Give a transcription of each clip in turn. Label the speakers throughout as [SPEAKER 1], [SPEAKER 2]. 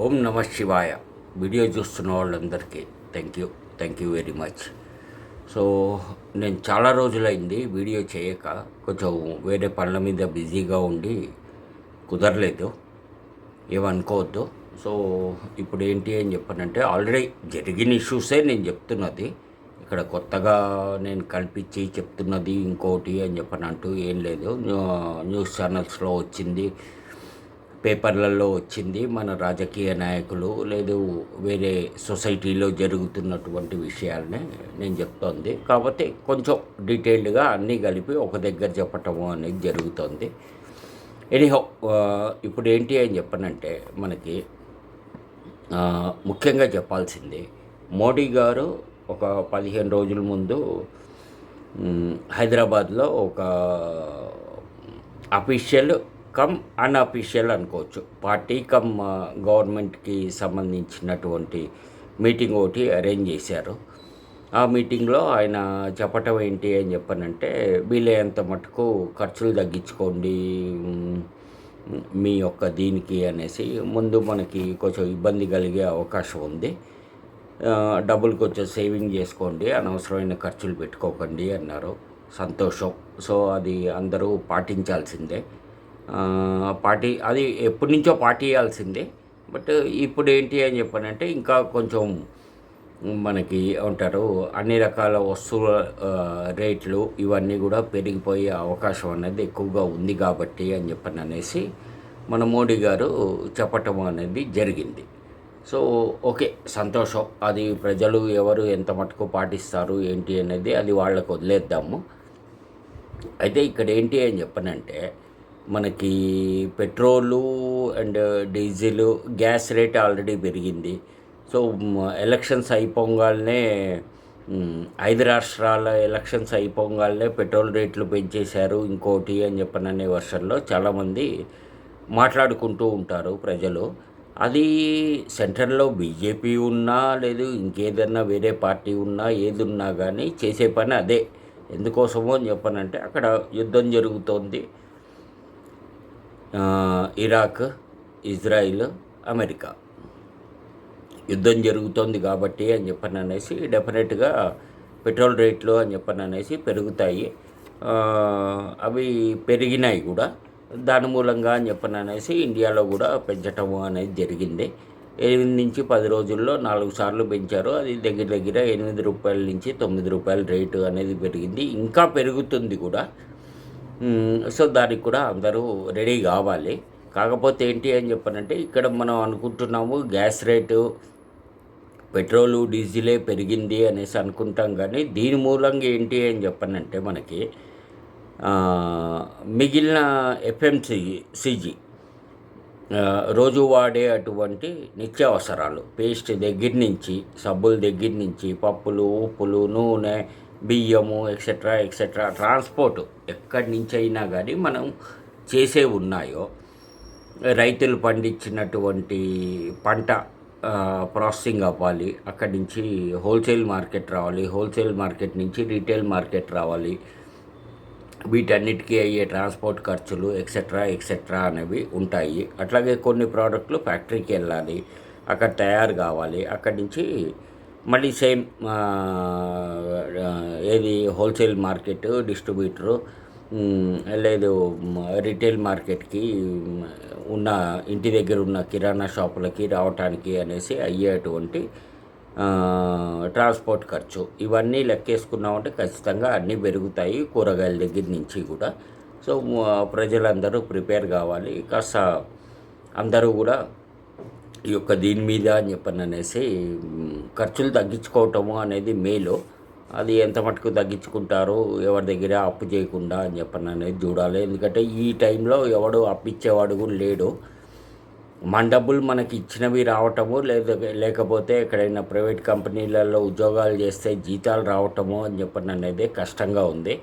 [SPEAKER 1] ఓం నమ శివాయ. వీడియో చూస్తున్న వాళ్ళందరికీ thank you very much. So నేను చాలా రోజులైంది వీడియో చేయక, కొంచెం వేరే పనుల మీద బిజీగా ఉండి కుదరలేదు, ఏమనుకోవద్దు. సో ఇప్పుడు ఏంటి అని చెప్పానంటే, ఆల్రెడీ జరిగిన ఇష్యూసే నేను చెప్తున్నది. ఇక్కడ కొత్తగా నేను కల్పించి చెప్తున్నది ఇంకోటి అని చెప్పనంటూ ఏం లేదు. న్యూస్ ఛానల్స్లో వచ్చింది, పేపర్లలో వచ్చింది, మన రాజకీయ నాయకులు లేదు వేరే సొసైటీలో జరుగుతున్నటువంటి విషయాలనే నేను చెప్తోంది. కాకపోతే కొంచెం డీటెయిల్డ్గా అన్నీ కలిపి ఒక దగ్గర చెప్పటము అనేది జరుగుతుంది. ఎనీహౌ, ఇప్పుడు ఏంటి అని చెప్పనంటే, మనకి ముఖ్యంగా చెప్పాల్సింది, మోడీ గారు ఒక 15 రోజుల ముందు హైదరాబాద్లో ఒక అఫీషియల్ కమ్ అన్అఫీషియల్ అనుకోవచ్చు, పార్టీ కమ్ గవర్నమెంట్కి సంబంధించినటువంటి మీటింగ్ ఒకటి అరేంజ్ చేశారు. ఆ మీటింగ్లో ఆయన చెప్పటం ఏంటి అని చెప్పనంటే, వీలైనంత మటుకు ఖర్చులు తగ్గించుకోండి మీ యొక్క దీనికి అనేసి. ముందు మనకి కొంచెం ఇబ్బంది కలిగే అవకాశం ఉంది, డబ్బులు కొంచెం సేవింగ్ చేసుకోండి, అనవసరమైన ఖర్చులు పెట్టుకోకండి అన్నారు. సంతోషం. సో అది అందరూ పాటించాల్సిందే. అది ఎప్పటి నుంచో పాటించాల్సిందే. బట్ ఇప్పుడు ఏంటి అని చెప్పనంటే, ఇంకా కొంచెం మనకి ఏమంటారు, అన్ని రకాల వస్తువుల రేట్లు ఇవన్నీ కూడా పెరిగిపోయే అవకాశం అనేది ఎక్కువగా ఉంది కాబట్టి అని చెప్పననేసి మన మోడీ గారు చెప్పటం అనేది జరిగింది. సో ఓకే, సంతోషం. అది ప్రజలు ఎవరు ఎంత మటుకు పాటిస్తారు ఏంటి అనేది అది వాళ్ళకు వదిలేద్దాము. అయితే ఇక్కడ ఏంటి అని చెప్పనంటే, మనకి petrol and diesel, gas rate already పెరిగింది. సో ఎలక్షన్స్ అయిపోగానే 5 రాష్ట్రాల ఎలక్షన్స్ అయిపోగానే పెట్రోల్ రేట్లు పెంచేశారు ఇంకోటి అని చెప్పననే వర్షంలో చాలామంది మాట్లాడుకుంటూ ఉంటారు ప్రజలు. అది సెంట్రల్లో బీజేపీ ఉన్నా లేదు ఇంకేదన్నా వేరే పార్టీ ఉన్నా ఏది ఉన్నా కానీ చేసే పని అదే. ఎందుకోసమో అని చెప్పనంటే, అక్కడ యుద్ధం జరుగుతోంది. ఇరాక్, ఇజ్రాయిల్, అమెరికా యుద్ధం జరుగుతోంది కాబట్టి అని చెప్పననేసి డెఫినెట్గా పెట్రోల్ రేట్లు అని చెప్పననేసి పెరుగుతాయి. అవి పెరిగినాయి కూడా. దాని మూలంగా అని చెప్పననేసి ఇండియాలో కూడా పెంచటము అనేది జరిగింది. 8 నుంచి 10 రోజుల్లో 4 సార్లు పెంచారు. అది దగ్గర దగ్గర ₹8 నుంచి ₹9 రేటు అనేది పెరిగింది, ఇంకా పెరుగుతుంది కూడా. సో దానికి కూడా అందరూ రెడీ కావాలి. కాకపోతే ఏంటి అని చెప్పనంటే, ఇక్కడ మనం అనుకుంటున్నాము గ్యాస్ రేటు, పెట్రోలు, డీజిలే పెరిగింది అనేసి అనుకుంటాం. కానీ దీని మూలంగా ఏంటి అని చెప్పనంటే, మనకి మిగిలిన ఎఫ్ఎంసీజీ రోజు వాడే అటువంటి నిత్యావసరాలు, పేస్ట్ దగ్గర నుంచి, సబ్బుల దగ్గర నుంచి, పప్పులు, ఉప్పులు, నూనె, బియ్యము ఎక్సెట్రా ట్రాన్స్పోర్ట్ ఎక్కడి నుంచి అయినా కానీ మనం చేసే ఉన్నాయో, రైతులు పండించినటువంటి పంట ప్రాసెసింగ్ అవ్వాలి, అక్కడి నుంచి హోల్సేల్ మార్కెట్ రావాలి, హోల్సేల్ మార్కెట్ నుంచి రీటైల్ మార్కెట్ రావాలి, వీటన్నిటికీ అయ్యే ట్రాన్స్పోర్ట్ ఖర్చులు ఎక్సెట్రా అనేవి ఉంటాయి. అట్లాగే కొన్ని ప్రోడక్ట్లు ఫ్యాక్టరీకి వెళ్ళాలి, అక్కడ తయారు కావాలి, అక్కడి నుంచి మళ్ళీ సేమ్ ఏది హోల్సేల్ మార్కెట్, డిస్ట్రిబ్యూటరు లేదు రిటైల్ మార్కెట్కి ఉన్న ఇంటి దగ్గర ఉన్న కిరాణా షాపులకి రావటానికి అనేసి అయ్యేటువంటి ట్రాన్స్పోర్ట్ ఖర్చు ఇవన్నీ లెక్కేసుకున్నామంటే ఖచ్చితంగా అన్నీ పెరుగుతాయి, కూరగాయల దగ్గర నుంచి కూడా. సో ప్రజలందరూ ప్రిపేర్ కావాలి. కాస్త అందరూ కూడా ఈ యొక్క దీని మీద అని చెప్పననేసి ఖర్చులు తగ్గించుకోవటము అనేది మేలు. అది ఎంత మటుకు తగ్గించుకుంటారో, ఎవరి దగ్గర అప్పు చేయకుండా అని చెప్పననేది చూడాలి. ఎందుకంటే ఈ టైంలో ఎవడు అప్పు ఇచ్చేవాడు కూడా లేడు. మన డబ్బులు మనకి ఇచ్చినవి రావటము, లేకపోతే ఎక్కడైనా ప్రైవేట్ కంపెనీలలో ఉద్యోగాలు చేస్తే జీతాలు రావటము అని చెప్పననేది కష్టంగా ఉంది.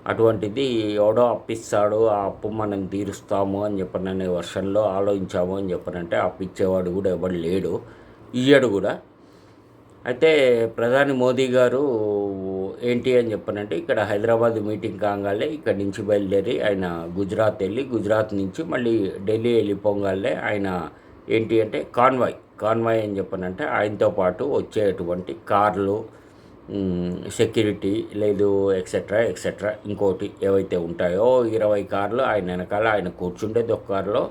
[SPEAKER 1] అటువంటిది ఎవడో అప్పిస్తాడు, ఆ అప్పు మనం తీరుస్తాము అని చెప్పననే వర్షంలో ఆలోచించాము అని చెప్పనంటే అప్పిచ్చేవాడు కూడా ఎవడు లేడు, ఇయ్యడు కూడా. అయితే ప్రధాని మోదీ గారు ఏంటి అని చెప్పనంటే, ఇక్కడ హైదరాబాద్ మీటింగ్ కాగానే ఇక్కడి నుంచి బయలుదేరి ఆయన గుజరాత్ వెళ్ళి, గుజరాత్ నుంచి మళ్ళీ ఢిల్లీ వెళ్ళిపోగానే ఆయన ఏంటి అంటే కాన్వాయ్ అని చెప్పనంటే ఆయనతో పాటు వచ్చేటువంటి కార్లు, సెక్యూరిటీ, లేదు ఎక్సెట్రా ఎక్సెట్రా ఇంకోటి ఏవైతే ఉంటాయో 20 కార్లు ఆయన వెనకాల, ఆయన కూర్చుండేది ఒక కారులో,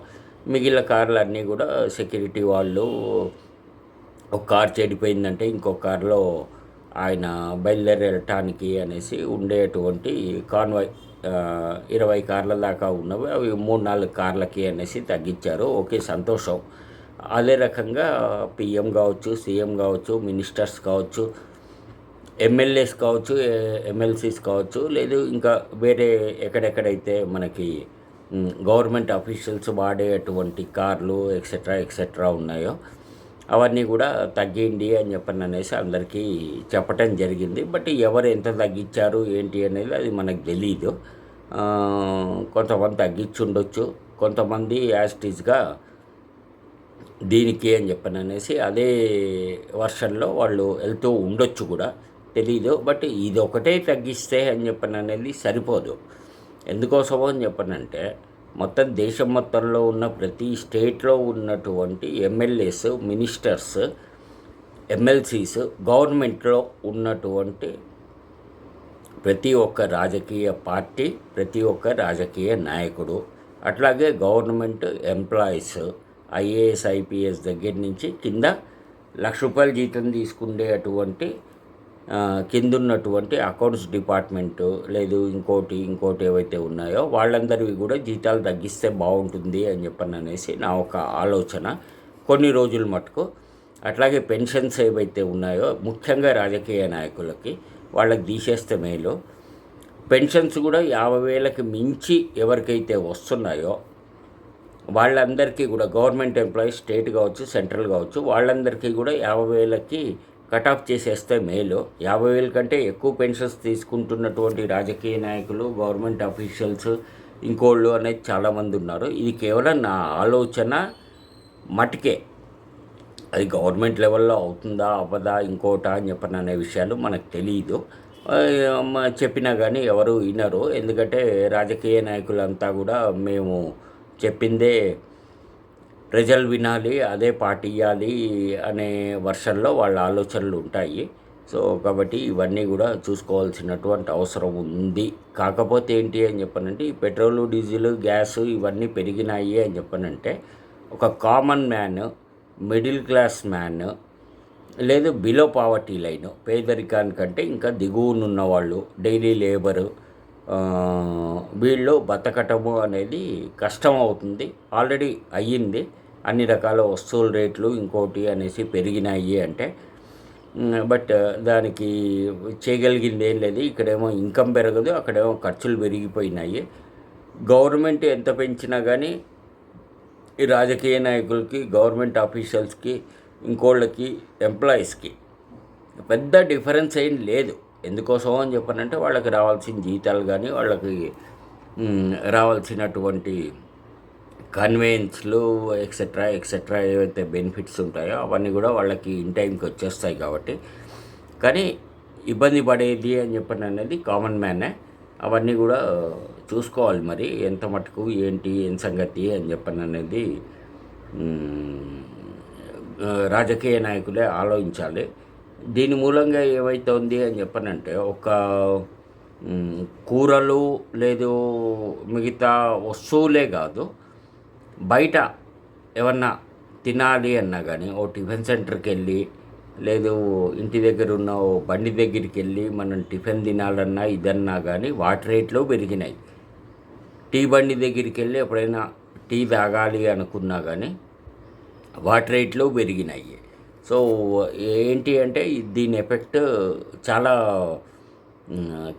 [SPEAKER 1] మిగిలిన కార్లు అన్నీ కూడా సెక్యూరిటీ వాళ్ళు. ఒక కార్ చెడిపోయిందంటే ఇంకొక కారులో ఆయన బయలుదేరి వెళ్ళటానికి అనేసి ఉండేటువంటి కాన్వాయ్ 20 కార్ల దాకా ఉన్నవి, అవి 3-4 కార్లకి అనేసి తగ్గించారు. ఓకే, సంతోషం. అదే రకంగా పిఎం కావచ్చు, సీఎం కావచ్చు, మినిస్టర్స్ కావచ్చు, ఎమ్మెల్యేస్ కావచ్చు, ఎమ్మెల్సీస్ కావచ్చు, లేదు ఇంకా వేరే ఎక్కడెక్కడైతే మనకి గవర్నమెంట్ అఫీషియల్స్ వాడేటువంటి కార్లు ఎక్సెట్రా ఎక్సెట్రా ఉన్నాయో అవన్నీ కూడా తగ్గిండి అని అనేసి అందరికీ చెప్పటం జరిగింది. బట్ ఎవరు ఎంత తగ్గించారు ఏంటి అనేది అది మనకు తెలీదు. కొంతమంది తగ్గించుండొచ్చు, కొంతమంది యాజ్ ఇట్ ఈజ్గా దీనికి అని అనేసి అదే వర్షన్లో వాళ్ళు వెళ్తూ ఉండొచ్చు కూడా, తెలీదు. బట్ ఇది ఒకటే తగ్గిస్తే అని అనేది సరిపోదు. ఎందుకోసమో అని చెప్పనంటే మొత్తం దేశం మొత్తంలో ఉన్న ప్రతి స్టేట్లో ఉన్నటువంటి ఎమ్మెల్యేస్, మినిస్టర్స్, ఎమ్మెల్సీస్, గవర్నమెంట్లో ఉన్నటువంటి ప్రతి ఒక్క రాజకీయ పార్టీ, ప్రతి ఒక్క రాజకీయ నాయకుడు, అట్లాగే గవర్నమెంట్ ఎంప్లాయీస్, ఐఏఎస్, ఐపీఎస్ దగ్గర నుంచి కింద ₹1,00,000 జీతం తీసుకునేటువంటి కిందున్నటువంటి అకౌంట్స్ డిపార్ట్మెంటు, లేదు ఇంకోటి ఏవైతే ఉన్నాయో వాళ్ళందరివి కూడా జీతాలు తగ్గిస్తే బాగుంటుంది అని అనేసి నా ఒక ఆలోచన కొన్ని రోజుల మటుకు. అట్లాగే పెన్షన్స్ ఏవైతే ఉన్నాయో ముఖ్యంగా రాజకీయ నాయకులకి వాళ్ళకి తీసేస్తే మేలు. పెన్షన్స్ కూడా 50,000కి మించి ఎవరికైతే వస్తున్నాయో వాళ్ళందరికీ కూడా, గవర్నమెంట్ ఎంప్లాయీస్ స్టేట్ కావచ్చు, సెంట్రల్ కావచ్చు, వాళ్ళందరికీ కూడా 50,000కి కట్ ఆఫ్ చేసేస్తే మేలు. 50,000 కంటే ఎక్కువ పెన్షన్స్ తీసుకుంటున్నటువంటి రాజకీయ నాయకులు, గవర్నమెంట్ అఫీషియల్స్, ఇంకోళ్ళు అనేది చాలామంది ఉన్నారు. ఇది కేవలం నా ఆలోచన మటుకే. అది గవర్నమెంట్ లెవెల్లో అవుతుందా అవ్వదా ఇంకోటా అని అనే విషయాలు మనకు తెలియదు. చెప్పినా కానీ ఎవరు వినరు. ఎందుకంటే రాజకీయ నాయకులంతా కూడా మేము చెప్పిందే ప్రజలు వినాలి, అదే పాటించాలి అనే వర్షన్లో వాళ్ళ ఆలోచనలు ఉంటాయి. సో కాబట్టి ఇవన్నీ కూడా చూసుకోవాల్సినటువంటి అవసరం ఉంది. కాకపోతే ఏంటి అని చెప్పనంటే ఈ పెట్రోలు, డీజిల్, గ్యాస్ ఇవన్నీ పెరిగినాయి అని చెప్పనంటే ఒక common man, middle class man, లేదు బిలో పావర్టీ లైన్, పేదరికానికంటే ఇంకా దిగువనున్న వాళ్ళు, డైలీ లేబరు, వీళ్ళు బతకటము అనేది కష్టం అవుతుంది. ఆల్రెడీ అయ్యింది. అన్ని రకాల వస్తువుల రేట్లు ఇంకోటి అనేసి పెరిగినాయి అంటే, బట్ దానికి చేయగలిగింది ఏం లేదు. ఇక్కడేమో ఇన్కమ్ పెరగదు, అక్కడేమో ఖర్చులు పెరిగిపోయినాయి. గవర్నమెంట్ ఎంత పెంచినా కానీ ఈ రాజకీయ నాయకులకి, గవర్నమెంట్ ఆఫీషియల్స్కి, ఇంకోళ్ళకి, ఎంప్లాయీస్కి పెద్ద డిఫరెన్స్ ఏం లేదు. ఎందుకోసం అని చెప్పనంటే వాళ్ళకి రావాల్సిన జీతాలు కానీ, వాళ్ళకి రావాల్సినటువంటి కన్వెయన్స్లు ఎక్సెట్రా ఎక్సెట్రా ఏవైతే బెనిఫిట్స్ ఉంటాయో అవన్నీ కూడా వాళ్ళకి ఇన్ టైంకి వచ్చేస్తాయి కాబట్టి. కానీ ఇబ్బంది పడేది అని అనేది కామన్ మ్యానే. అవన్నీ కూడా చూసుకోవాలి మరి ఎంత మటుకు ఏంటి ఏం సంగతి అని అనేది రాజకీయ నాయకులే ఆలోచించాలి. దీని మూలంగా ఏమవుతుంది అని చెప్పనంటే ఒక కూరలు, లేదు మిగతా వస్తువులే కాదు, బయట ఏమన్నా తినాలి అన్నా కానీ ఓ టిఫిన్ సెంటర్కి వెళ్ళి, లేదు ఇంటి దగ్గర ఉన్న ఓ బండి దగ్గరికి వెళ్ళి మనం టిఫిన్ తినాలన్నా ఇదన్నా కానీ వాటి రేట్లు పెరిగినాయి. టీ బండి దగ్గరికి వెళ్ళి ఎప్పుడైనా టీ తాగాలి అనుకున్నా కానీ వాటి రేట్లు పెరిగినాయి. సో ఏంటి అంటే దీని ఎఫెక్ట్ చాలా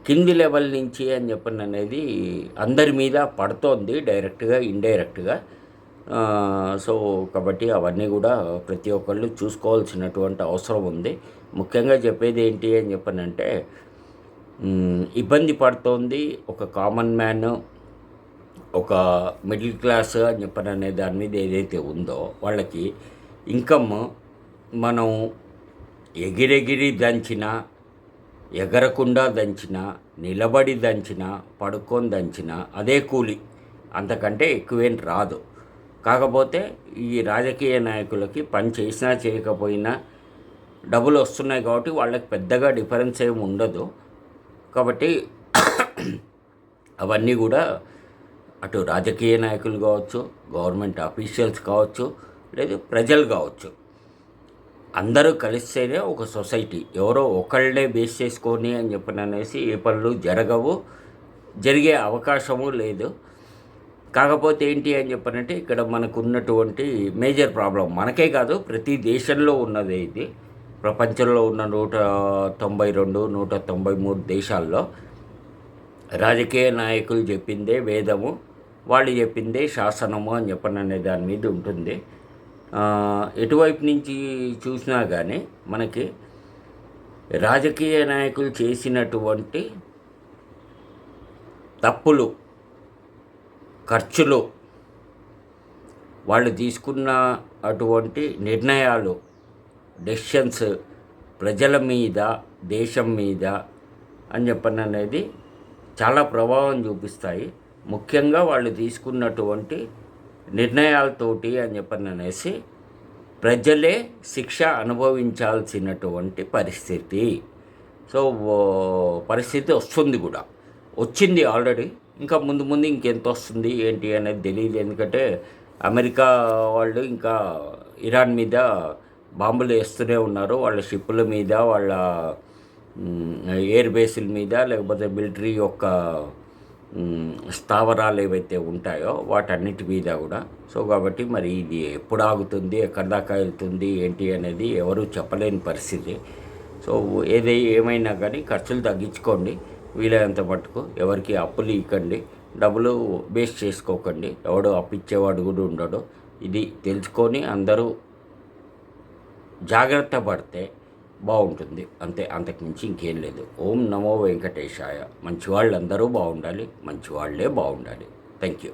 [SPEAKER 1] కింది లెవెల్ నుంచి అని అనేది అందరి మీద పడుతోంది, డైరెక్ట్గా ఇండైరెక్ట్గా. సో కాబట్టి అవన్నీ కూడా ప్రతి ఒక్కళ్ళు చూసుకోవాల్సినటువంటి అవసరం ఉంది. ముఖ్యంగా చెప్పేది ఏంటి అని చెప్పనంటే ఇబ్బంది పడుతోంది ఒక కామన్ మ్యాన్, ఒక మిడిల్ క్లాస్ అని అనే దాని మీద ఏదైతే ఉందో వాళ్ళకి ఇన్కమ్ మనం ఎగిరెగిరి దంచినా, ఎగరకుండా దంచినా, నిలబడి దంచినా, పడుకొని దంచినా అదే కూలి, అంతకంటే ఎక్కువేం రాదు. కాకపోతే ఈ రాజకీయ నాయకులకి పని చేసినా చేయకపోయినా డబ్బులు వస్తున్నాయి కాబట్టి వాళ్ళకి పెద్దగా డిఫరెన్స్ ఏమి ఉండదు. కాబట్టి అవన్నీ కూడా అటు రాజకీయ నాయకులు కావచ్చు, గవర్నమెంట్ ఆఫీషియల్స్ కావచ్చు, లేదు ప్రజలు కావచ్చు, అందరూ కలిస్తేనే ఒక సొసైటీ. ఎవరో ఒకళ్ళే బేస్ చేసుకొని అని చెప్పననేసి ఏ పనులు జరగవు, జరిగే అవకాశము లేదు. కాకపోతే ఏంటి అని చెప్పనంటే ఇక్కడ మనకున్నటువంటి మేజర్ ప్రాబ్లం, మనకే కాదు ప్రతి దేశంలో ఉన్నదే ఇది. ప్రపంచంలో ఉన్న 192, 193 దేశాల్లో రాజకీయ నాయకులు చెప్పిందే వేదము, వాళ్ళు చెప్పిందే శాసనము అని చెప్పననే దాని మీద ఉంటుంది. ఎటువైపు నుంచి చూసినా కానీ మనకి రాజకీయ నాయకులు చేసినటువంటి తప్పులు, ఖర్చులు, వాళ్ళు తీసుకున్న అటువంటి నిర్ణయాలు, డెసిషన్స్ ప్రజల మీద, దేశం మీద అని చెప్పననేది చాలా ప్రభావం చూపిస్తాయి. ముఖ్యంగా వాళ్ళు తీసుకున్నటువంటి నిర్ణయాలతోటి అని చెప్పననేసి ప్రజలే శిక్ష అనుభవించాల్సినటువంటి పరిస్థితి. సో పరిస్థితి వస్తుంది కూడా, వచ్చింది ఆల్రెడీ. ఇంకా ముందు ముందు ఇంకెంత వస్తుంది ఏంటి అనేది తెలియదు. ఎందుకంటే అమెరికా వాళ్ళు ఇంకా ఇరాన్ మీద బాంబులు వేస్తూనే ఉన్నారు. వాళ్ళ షిప్పుల మీద, వాళ్ళ ఎయిర్ బేసుల మీద, లేకపోతే మిలిటరీ యొక్క స్థావరాలు ఏవైతే ఉంటాయో వాటన్నిటి మీద కూడా. సో కాబట్టి మరి ఇది ఎప్పుడు ఆగుతుంది, ఎక్కడి దాకా వెళ్తుంది ఏంటి అనేది ఎవరు చెప్పలేని పరిస్థితి. సో ఏమైనా కానీ ఖర్చులు తగ్గించుకోండి వీలైనంత మట్టుకు. ఎవరికి అప్పులు ఇవ్వకండి, డబ్బులు వేస్ట్ చేసుకోకండి. ఎవడు అప్పిచ్చేవాడు కూడా ఉండడు. ఇది తెలుసుకొని అందరూ జాగ్రత్త పడితే బాగుంటుంది అంతే, అంతకుమించి ఇంకేం లేదు. ఓం నమో వెంకటేశాయ. మంచి వాళ్ళందరూ బాగుండాలి, మంచి వాళ్ళే బాగుండాలి. Thank you.